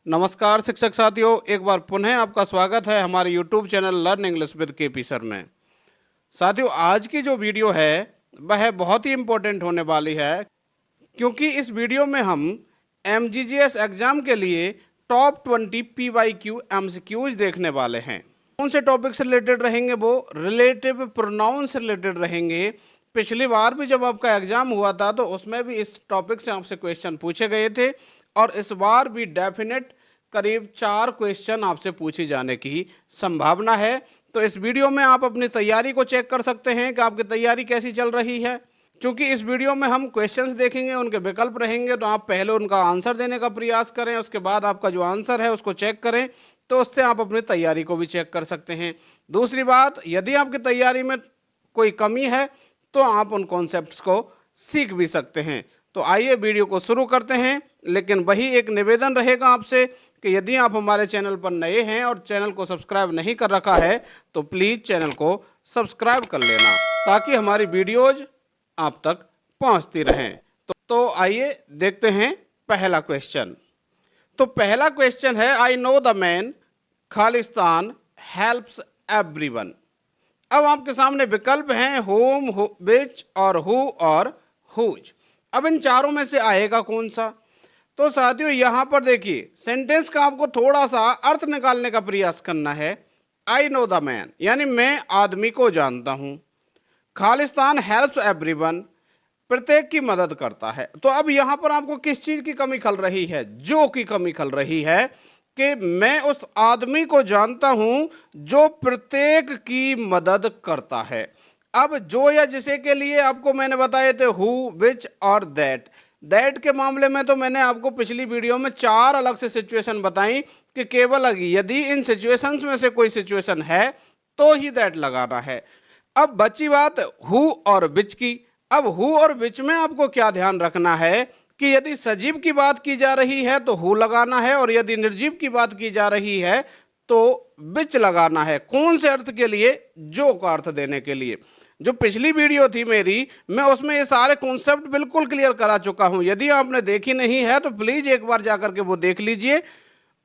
नमस्कार शिक्षक साथियों, एक बार पुनः आपका स्वागत है हमारे YouTube channel learn English with KP sir में। साथियों, आज की जो वीडियो है वह बहुत ही इम्पोर्टेंट होने वाली है, क्योंकि इस वीडियो में हम MGGS एग्ज़ाम के लिए टॉप 20 PYQ MCQs देखने वाले हैं। कौन से टॉपिक से रिलेटेड रहेंगे? वो रिलेटिव प्रोनाउन से रिलेटेड रहेंगे। पिछली बार भी जब आपका एग्ज़ाम हुआ था तो उसमें भी इस टॉपिक से आपसे क्वेश्चन पूछे गए थे, और इस बार भी डेफिनेट करीब 4 क्वेश्चन आपसे पूछे जाने की संभावना है। तो इस वीडियो में आप अपनी तैयारी को चेक कर सकते हैं कि आपकी तैयारी कैसी चल रही है। क्योंकि इस वीडियो में हम क्वेश्चंस देखेंगे, उनके विकल्प रहेंगे, तो आप पहले उनका आंसर देने का प्रयास करें, उसके बाद आपका जो आंसर है उसको चेक करें, तो उससे आप अपनी तैयारी को भी चेक कर सकते हैं। दूसरी बात, यदि आपकी तैयारी में कोई कमी है तो आप उन कॉन्सेप्ट्स को सीख भी सकते हैं। तो आइए वीडियो को शुरू करते हैं, लेकिन वही एक निवेदन रहेगा आपसे कि यदि आप हमारे चैनल पर नए हैं और चैनल को सब्सक्राइब नहीं कर रखा है तो प्लीज़ चैनल को सब्सक्राइब कर लेना, ताकि हमारी वीडियोज़ आप तक पहुंचती रहें। तो आइए देखते हैं पहला क्वेश्चन। तो पहला क्वेश्चन है, आई know the man Khalistan helps everyone. अब आपके सामने विकल्प हैं होम, विच और हु और हुज। अब इन चारों में से आएगा कौन सा? तो साथियों, यहाँ पर देखिए, सेंटेंस का आपको थोड़ा सा अर्थ निकालने का प्रयास करना है। आई नो द मैन यानी मैं आदमी को जानता हूँ। खालिस्तान हेल्प्स एवरीवन, प्रत्येक की मदद करता है। तो अब यहाँ पर आपको किस चीज़ की कमी खल रही है? जो की कमी खल रही है कि मैं उस आदमी को जानता हूँ जो प्रत्येक की मदद करता है। अब जो या जिसे के लिए आपको मैंने बताए थे हु, विच और दैट के मामले में तो मैंने आपको पिछली वीडियो में 4 अलग से सिचुएशन बताई कि केवल यदि इन सिचुएशंस में से कोई सिचुएशन है तो ही दैट लगाना है। अब बची बात हु और विच की। अब हु और विच में आपको क्या ध्यान रखना है कि यदि सजीव की बात की जा रही है तो हु लगाना है, और यदि निर्जीव की बात की जा रही है तो विच लगाना है। कौन से अर्थ के लिए? जो का अर्थ देने के लिए। जो पिछली वीडियो थी मेरी, मैं उसमें ये सारे कॉन्सेप्ट बिल्कुल क्लियर करा चुका हूं। यदि आपने देखी नहीं है तो प्लीज एक बार जाकर के वो देख लीजिए,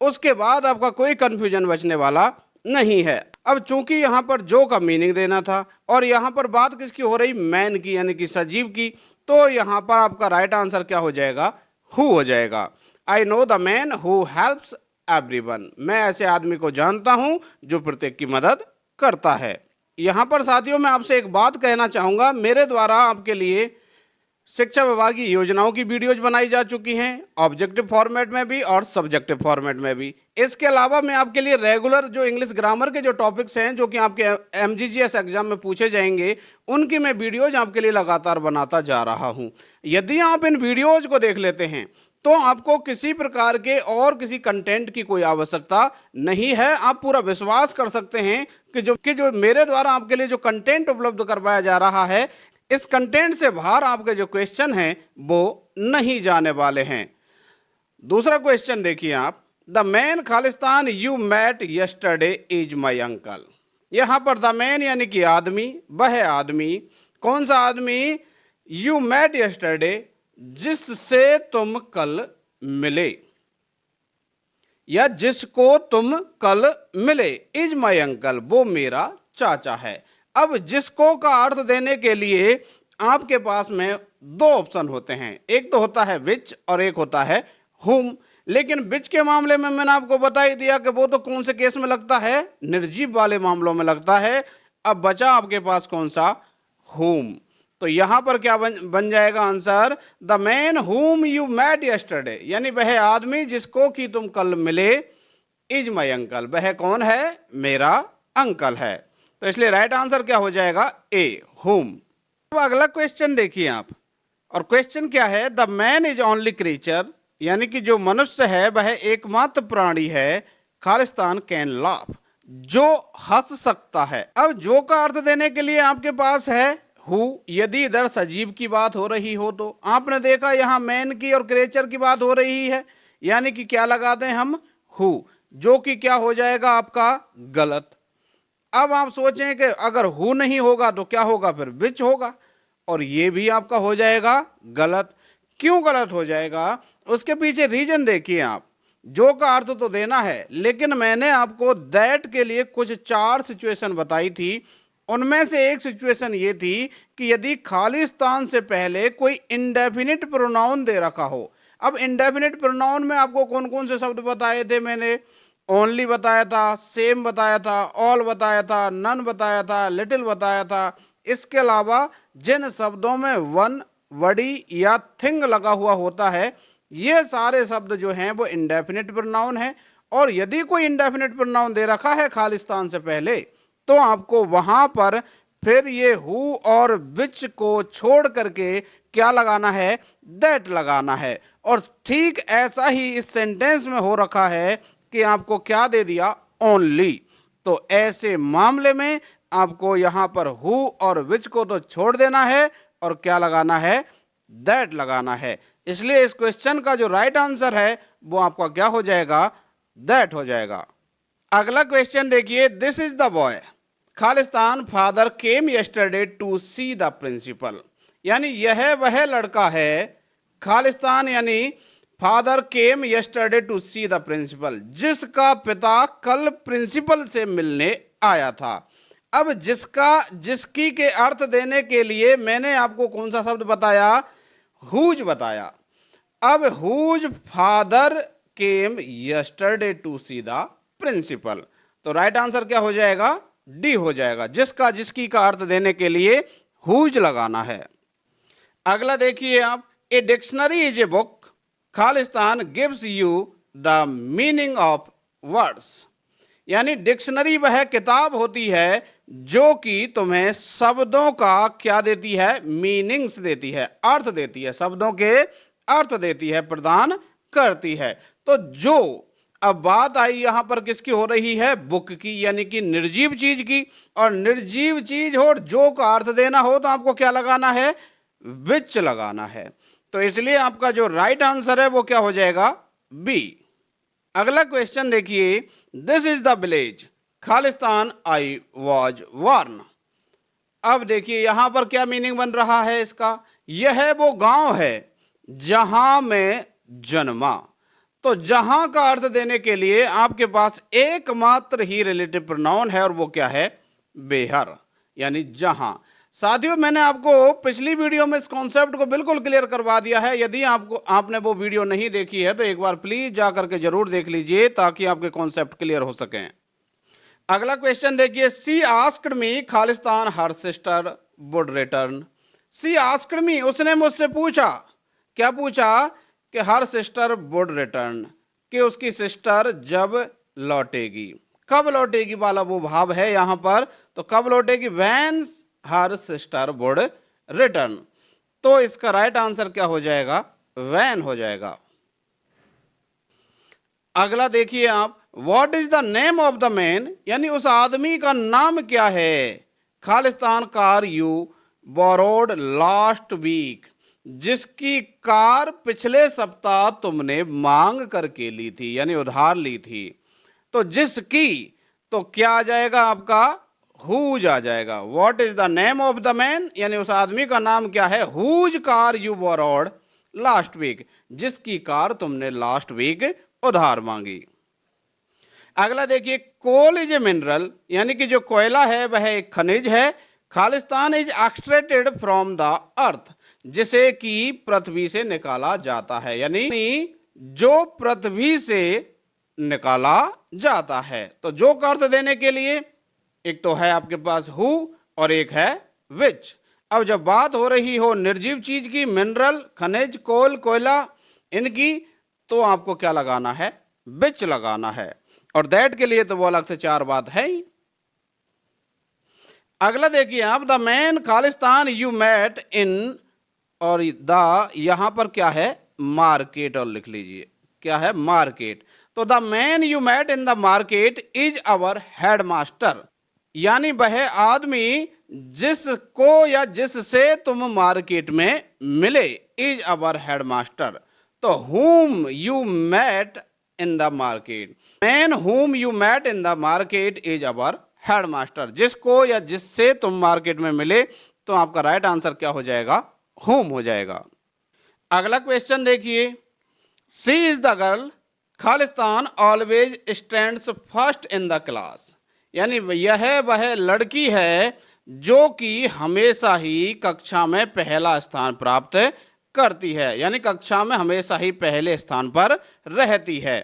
उसके बाद आपका कोई कंफ्यूजन बचने वाला नहीं है। अब चूंकि यहाँ पर जो का मीनिंग देना था और यहाँ पर बात किसकी हो रही? मैन की, यानी कि सजीव की। तो यहाँ पर आपका राइट आंसर क्या हो जाएगा? हु हो जाएगा। आई know the man who helps everyone, मैं ऐसे आदमी को जानता हूँ जो प्रत्येक की मदद करता है। यहाँ पर साथियों, मैं आपसे एक बात कहना चाहूँगा। मेरे द्वारा आपके लिए शिक्षा विभाग की योजनाओं की वीडियोज बनाई जा चुकी हैं, ऑब्जेक्टिव फॉर्मेट में भी और सब्जेक्टिव फॉर्मेट में भी। इसके अलावा मैं आपके लिए रेगुलर जो इंग्लिश ग्रामर के जो टॉपिक्स हैं जो कि आपके MGGS एग्जाम में पूछे जाएंगे, उनकी मैं वीडियोज आपके लिए लगातार बनाता जा रहा हूं। यदि आप इन वीडियोज को देख लेते हैं तो आपको किसी प्रकार के और किसी कंटेंट की कोई आवश्यकता नहीं है। आप पूरा विश्वास कर सकते हैं कि जो मेरे द्वारा आपके लिए जो कंटेंट उपलब्ध करवाया जा रहा है, इस कंटेंट से बाहर आपके जो क्वेश्चन हैं वो नहीं जाने वाले हैं। दूसरा क्वेश्चन देखिए आप, द मैन खालिस्तान you met yesterday is my uncle. यहां पर द मैन यानी कि आदमी, वह आदमी। कौन सा आदमी? यू मैट यस्टरडे, जिससे तुम कल मिले या जिसको तुम कल मिले। इज माई अंकल, वो मेरा चाचा है। अब जिसको का अर्थ देने के लिए आपके पास में 2 ऑप्शन होते हैं, एक तो होता है विच और एक होता है हुम। लेकिन विच के मामले में मैंने आपको बता ही दिया कि वो तो कौन से केस में लगता है? निर्जीव वाले मामलों में लगता है। अब बचा आपके पास कौन सा? हुम। तो यहां पर क्या बन जाएगा answer? The man whom you met yesterday, यानी वह आदमी जिसको कि तुम कल मिले, इज माई अंकल, वह कौन है? मेरा अंकल है। तो इसलिए राइट आंसर क्या हो जाएगा? ए, हुम। अब अगला क्वेश्चन देखिए आप, और क्वेश्चन क्या है? The man is only creature, यानी कि जो मनुष्य है वह एकमात्र प्राणी है, खालिस्तान कैन लाफ, जो हंस सकता है। अब जो का अर्थ देने के लिए आपके पास है हु। यदि इधर सजीव की बात हो रही हो तो आपने देखा यहाँ मैन की और क्रेचर की बात हो रही है, यानी कि क्या लगा दें हम? हु, जो कि क्या हो जाएगा आपका? गलत। अब आप सोचें कि अगर हु नहीं होगा तो क्या होगा? फिर विच होगा, और ये भी आपका हो जाएगा गलत। क्यों गलत हो जाएगा? उसके पीछे रीजन देखिए आप। जो का अर्थ तो देना है, लेकिन मैंने आपको दैट के लिए कुछ 4 सिचुएशन बताई थी। उनमें से एक सिचुएशन ये थी कि यदि खालिस्तान से पहले कोई इंडेफिनिट प्रोनाउन दे रखा हो। अब इंडेफिनिट प्रोनाउन में आपको कौन कौन से शब्द बताए थे मैंने? ओनली बताया था, सेम बताया था, ऑल बताया था, नन बताया था, लिटिल बताया था। इसके अलावा जिन शब्दों में वन, वडी या थिंग लगा हुआ होता है, ये सारे शब्द जो हैं वो इंडेफिनिट प्रोनाउन है। और यदि कोई इंडेफिनिट प्रोनाउन दे रखा है खालिस्तान से पहले, तो आपको वहां पर फिर ये हु और विच को छोड़ करके क्या लगाना है? दैट लगाना है। और ठीक ऐसा ही इस सेंटेंस में हो रखा है कि आपको क्या दे दिया? ओनली। तो ऐसे मामले में आपको यहां पर हु और विच को तो छोड़ देना है और क्या लगाना है? दैट लगाना है। इसलिए इस क्वेश्चन का जो राइट आंसर है वो आपका क्या हो जाएगा? दैट हो जाएगा। अगला क्वेश्चन देखिए, दिस इज द बॉय। खालिस्तान father came yesterday to see the principal. यानी यह वह लड़का है, खालिस्तान यानी father came yesterday to see the principal, जिसका पिता कल प्रिंसिपल से मिलने आया था। अब जिसका, जिसकी के अर्थ देने के लिए मैंने आपको कौन सा शब्द बताया? हुज बताया। अब whose father came yesterday to see the principal, तो राइट आंसर क्या हो जाएगा? डी हो जाएगा। जिसका, जिसकी का अर्थ देने के लिए हुज लगाना है। अगला देखिए आप, a dictionary is a book, Khalistan gives you the meaning of words. यानी डिक्शनरी वह किताब होती है जो कि तुम्हें शब्दों का क्या देती है? मीनिंग्स देती है, अर्थ देती है, शब्दों के अर्थ देती है, प्रदान करती है। तो जो, अब बात आई यहां पर किसकी हो रही है? बुक की, यानी कि निर्जीव चीज की। और निर्जीव चीज हो और जो का अर्थ देना हो तो आपको क्या लगाना है? विच लगाना है। तो इसलिए आपका जो राइट आंसर है वो क्या हो जाएगा? बी। अगला क्वेश्चन देखिए, दिस इज द विलेज, खालिस्तान आई वॉज वार्न। अब देखिए यहां पर क्या मीनिंग बन रहा है इसका? यह वो गांव है जहां मैं जन्मा। तो जहां का अर्थ देने के लिए आपके पास एकमात्र ही रिलेटिव प्रोनाउन है और वो क्या है? बेहर, यानी जहां। साथियों, मैंने आपको पिछली वीडियो में इस कॉन्सेप्ट को बिल्कुल क्लियर करवा दिया है। यदि आपने वो वीडियो नहीं देखी है तो एक बार प्लीज जा करके जरूर देख लीजिए ताकि आपके कॉन्सेप्ट क्लियर हो सकें। अगला क्वेश्चन देखिए, सी आस्क्ड मी खालिस्तान her sister would return. She asked me, उसने मुझसे पूछा। क्या पूछा? कि हर सिस्टर वुड रिटर्न, कि उसकी सिस्टर जब लौटेगी। कब लौटेगी वाला वो भाव है यहां पर, तो कब लौटेगी? When her sister would return. तो इसका राइट आंसर क्या हो जाएगा? व्हेन हो जाएगा। अगला देखिए आप, what is the name of the man, यानी उस आदमी का नाम क्या है? खालिस्तान car you borrowed last week, जिसकी कार पिछले सप्ताह तुमने मांग करके ली थी, यानी उधार ली थी। तो जिसकी, तो क्या आ जाएगा आपका? हुज आ जाएगा। What is the name of the man, यानी उस आदमी का नाम क्या है? Whose car you borrowed last week, जिसकी कार तुमने लास्ट वीक उधार मांगी। अगला देखिए, कोल इज ए मिनरल, यानी कि जो कोयला है वह एक खनिज है। Khalistan is extracted from the earth, जिसे कि पृथ्वी से निकाला जाता है, यानी जो पृथ्वी से निकाला जाता है। तो जो का अर्थ देने के लिए एक तो है आपके पास हु और एक है विच। अब जब बात हो रही हो निर्जीव चीज की, मिनरल, खनिज, कोल, कोयला, इनकी, तो आपको क्या लगाना है? विच लगाना है। और दैट के लिए तो वो अलग से 4 बात है ही। अगला देखिए आप, द मैन खालिस्तान यू मेट इन, और द यहां पर क्या है? मार्केट, और लिख लीजिए क्या है? मार्केट। तो the man you met in the market is our headmaster, यानी वह आदमी जिसको या जिससे तुम मार्केट में मिले, इज अवर हेडमास्टर। तो whom you met in the market, man whom you met in the market is our headmaster, जिसको या जिससे तुम मार्केट में मिले, तो आपका राइट आंसर क्या हो जाएगा? whom हो जाएगा। अगला क्वेश्चन देखिए, सी इज द गर्ल खालिस्तान always stands first in the class, यानी यह वह लड़की है जो कि हमेशा ही कक्षा में पहला स्थान प्राप्त करती है, यानी कक्षा में हमेशा ही पहले स्थान पर रहती है।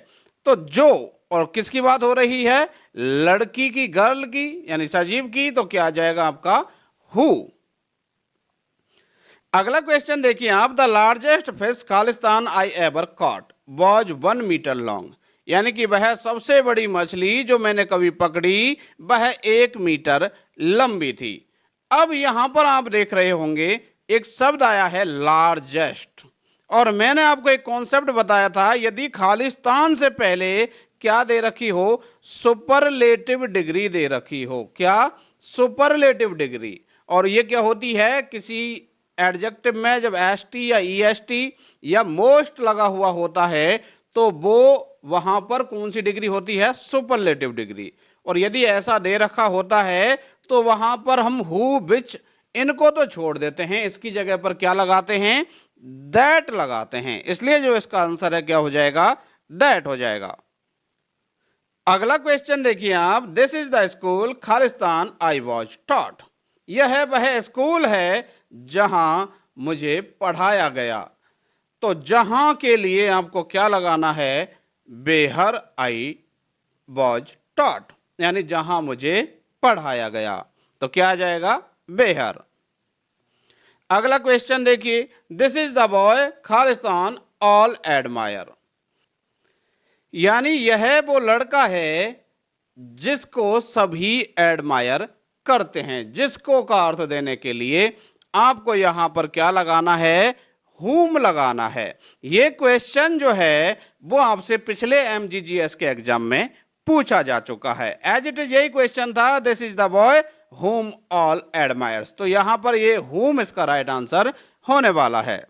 तो जो और किसकी बात हो रही है? लड़की की, गर्ल की, यानी सजीव की। तो क्या आ जाएगा आपका हु। अगला क्वेश्चन देखिए आप, द लार्जेस्ट फिश खालिस्तान I ever caught was 1 metre long, यानी कि वह सबसे बड़ी मछली जो मैंने कभी पकड़ी वह 1 मीटर लंबी थी। अब यहां पर आप देख रहे होंगे एक शब्द आया है लार्जेस्ट, और मैंने आपको एक कॉन्सेप्ट बताया था, यदि खालिस्तान से पहले क्या दे रखी हो? सुपरलेटिव डिग्री दे रखी हो। क्या? Superlative degree. और ये क्या होती है? किसी एडजेक्टिव में जब एसटी या ईएसटी या मोस्ट लगा हुआ होता है तो वो वहां पर कौन सी डिग्री होती है? Superlative degree. और यदि ऐसा दे रखा होता है तो वहां पर हम हु, विच, इनको तो छोड़ देते हैं, इसकी जगह पर क्या लगाते हैं? दैट लगाते हैं। इसलिए जो इसका आंसर है क्या हो जाएगा? दैट हो जाएगा। अगला क्वेश्चन देखिए आप, this is the school Khalistan I was taught, यह वह स्कूल है जहां मुझे पढ़ाया गया। तो जहां के लिए आपको क्या लगाना है? बेहर आई वॉज टॉट, यानी जहां मुझे पढ़ाया गया। तो क्या आ जाएगा? बेहर। अगला क्वेश्चन देखिए, this is the boy Khalistan all admire, यानी यह वो लड़का है जिसको सभी एडमायर करते हैं। जिसको का अर्थ देने के लिए आपको यहां पर क्या लगाना है? हुम लगाना है। ये क्वेश्चन जो है वो आपसे पिछले एमजीजीएस के एग्जाम में पूछा जा चुका है। एज इट इज यही क्वेश्चन था, दिस इज द बॉय हुम ऑल एडमायर्स। तो यहां पर ये हुम इसका राइट आंसर होने वाला है।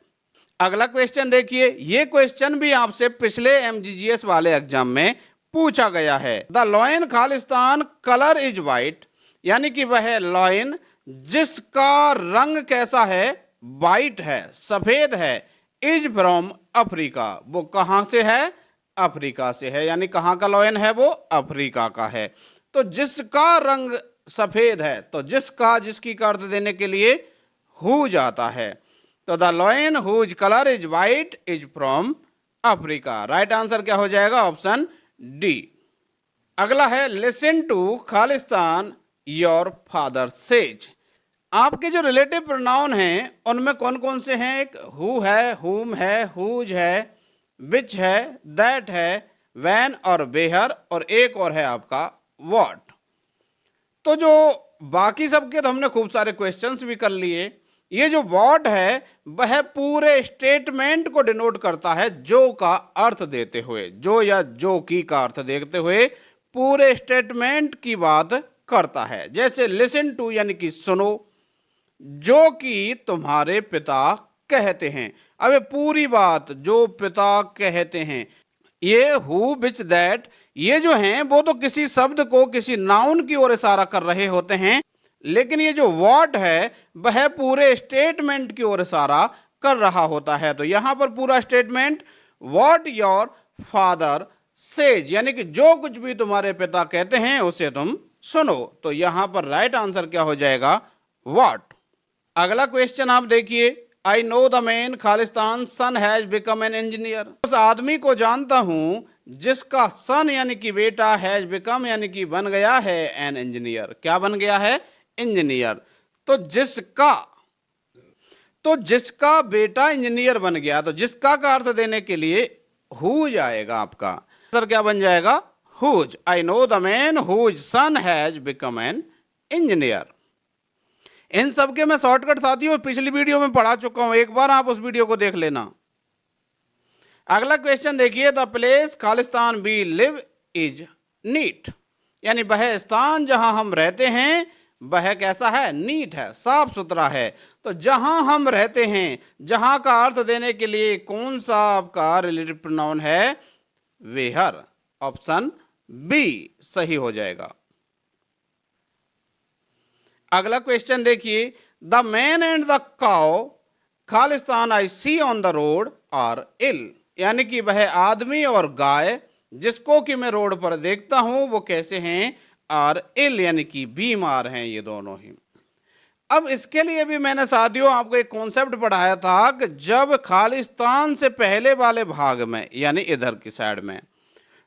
अगला क्वेश्चन देखिए, ये क्वेश्चन भी आपसे पिछले एमजीजीएस वाले एग्जाम में पूछा गया है। The lion Khalistan colour is white, यानी कि वह लॉयन जिसका रंग कैसा है? वाइट है, सफेद है। इज फ्रॉम अफ्रीका, वो कहां से है? अफ्रीका से है, यानी कहां का लॉयन है? वो अफ्रीका का है। तो जिसका रंग सफेद है, तो जिसका, जिसकी का अर्थ देने के लिए हु जाता है। तो the lion whose colour is white is from Africa. Right answer क्या हो जाएगा? Option D. अगला है, लिसन टू खालिस्तान योर फादर सेज, आपके जो रिलेटिव प्रोनाउन हैं उनमें कौन कौन से हैं? एक हु है, हुम है, हुज है, विच है, दैट है, वैन और बेहर, और एक और है आपका व्हाट। तो जो बाकी सबके तो हमने खूब सारे क्वेश्चंस भी कर लिए। ये जो व्हाट है वह पूरे स्टेटमेंट को डिनोट करता है, जो का अर्थ देते हुए, जो या जो की का अर्थ देते हुए पूरे स्टेटमेंट की बात करता है। जैसे लिसन टू यानी कि सुनो, जो कि तुम्हारे पिता कहते हैं। अब ये पूरी बात जो पिता कहते हैं, ये हु, विच, दैट, ये जो हैं वो तो किसी शब्द को, किसी नाउन की ओर इशारा कर रहे होते हैं, लेकिन ये जो व्हाट है वह पूरे स्टेटमेंट की ओर इशारा कर रहा होता है। तो यहां पर पूरा statement what your father says, यानी कि जो कुछ भी तुम्हारे पिता कहते हैं उसे तुम सुनो। तो यहां पर राइट आंसर क्या हो जाएगा? व्हाट। अगला क्वेश्चन आप देखिए, आई नो द मैन खालिस्तान son has become an engineer, उस आदमी को जानता हूं जिसका सन यानी कि बेटा, हैज बिकम यानी कि बन गया है, एन इंजीनियर, क्या बन गया है? इंजीनियर। तो जिसका बेटा इंजीनियर बन गया, तो जिसका का अर्थ देने के लिए हुज आएगा आपका। आंसर क्या बन जाएगा? Whose. I know the man whose son has become an engineer. इन सब के मैं शॉर्टकट साथियों पिछली वीडियो में पढ़ा चुका हूं, एक बार आप उस वीडियो को देख लेना। अगला क्वेश्चन देखिए, the place Khalistan we live is neat, यानी वह स्थान जहां हम रहते हैं वह कैसा है? नीट है, साफ सुथरा है। तो जहां हम रहते हैं, जहां का अर्थ देने के लिए कौन सा आपका रिलेटिव प्रोनाउन है? वेहर। ऑप्शन बी सही हो जाएगा। अगला क्वेश्चन देखिए, the man and the cow Khalistan I see on the road are ill, यानी कि वह आदमी और गाय जिसको कि मैं रोड पर देखता हूं वो कैसे हैं, आर इल, यानी कि बीमार हैं ये दोनों ही। अब इसके लिए भी मैंने साथियों आपको एक कॉन्सेप्ट पढ़ाया था कि जब खालिस्तान से पहले वाले भाग में यानी इधर की साइड में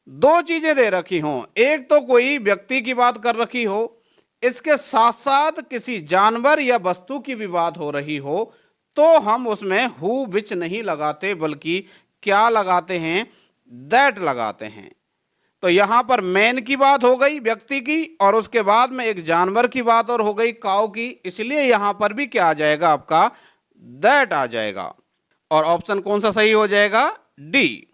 दो चीजें दे रखी हों, एक तो कोई व्यक्ति की बात कर रखी हो, इसके साथ साथ किसी जानवर या वस्तु की भी बात हो रही हो, तो हम उसमें हु विच नहीं लगाते बल्कि क्या लगाते हैं, दैट लगाते हैं। तो यहां पर मैन की बात हो गई व्यक्ति की, और उसके बाद में एक जानवर की बात और हो गई काऊ की, इसलिए यहां पर भी क्या आ जाएगा आपका, दैट आ जाएगा। और ऑप्शन कौन सा सही हो जाएगा, डी।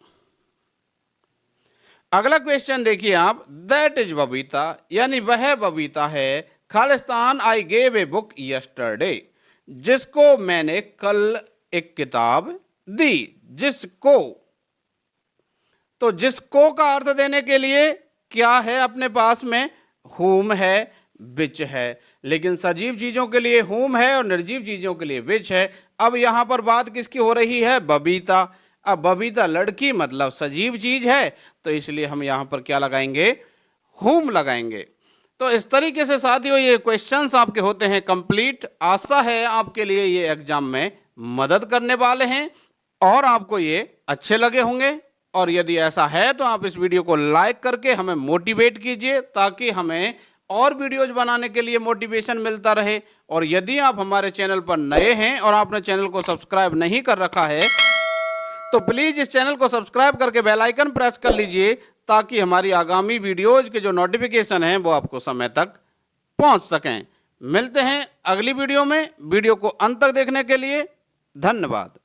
अगला क्वेश्चन देखिए आप, दैट इज बबीता, यानी वह बबीता है। Khalistan I gave a book yesterday, जिसको मैंने कल एक किताब दी, जिसको। तो जिसको का अर्थ देने के लिए क्या है अपने पास में, हुम है, विच है, लेकिन सजीव चीजों के लिए हुम है और निर्जीव चीजों के लिए विच है। अब यहां पर बात किसकी हो रही है, बबीता। अब बबीता लड़की मतलब सजीव चीज है, तो इसलिए हम यहां पर क्या लगाएंगे, हुम लगाएंगे। तो इस तरीके से साथियों ये क्वेश्चंस आपके होते हैं कंप्लीट। आशा है आपके लिए ये एग्जाम में मदद करने वाले हैं और आपको ये अच्छे लगे होंगे। और यदि ऐसा है तो आप इस वीडियो को लाइक करके हमें मोटिवेट कीजिए, ताकि हमें और वीडियोज बनाने के लिए मोटिवेशन मिलता रहे। और यदि आप हमारे चैनल पर नए हैं और आपने चैनल को सब्सक्राइब नहीं कर रखा है, तो प्लीज़ इस चैनल को सब्सक्राइब करके बेल आइकन प्रेस कर लीजिए, ताकि हमारी आगामी वीडियोज के जो नोटिफिकेशन हैं वो आपको समय तक पहुंच सकें। मिलते हैं अगली वीडियो में। वीडियो को अंत तक देखने के लिए धन्यवाद।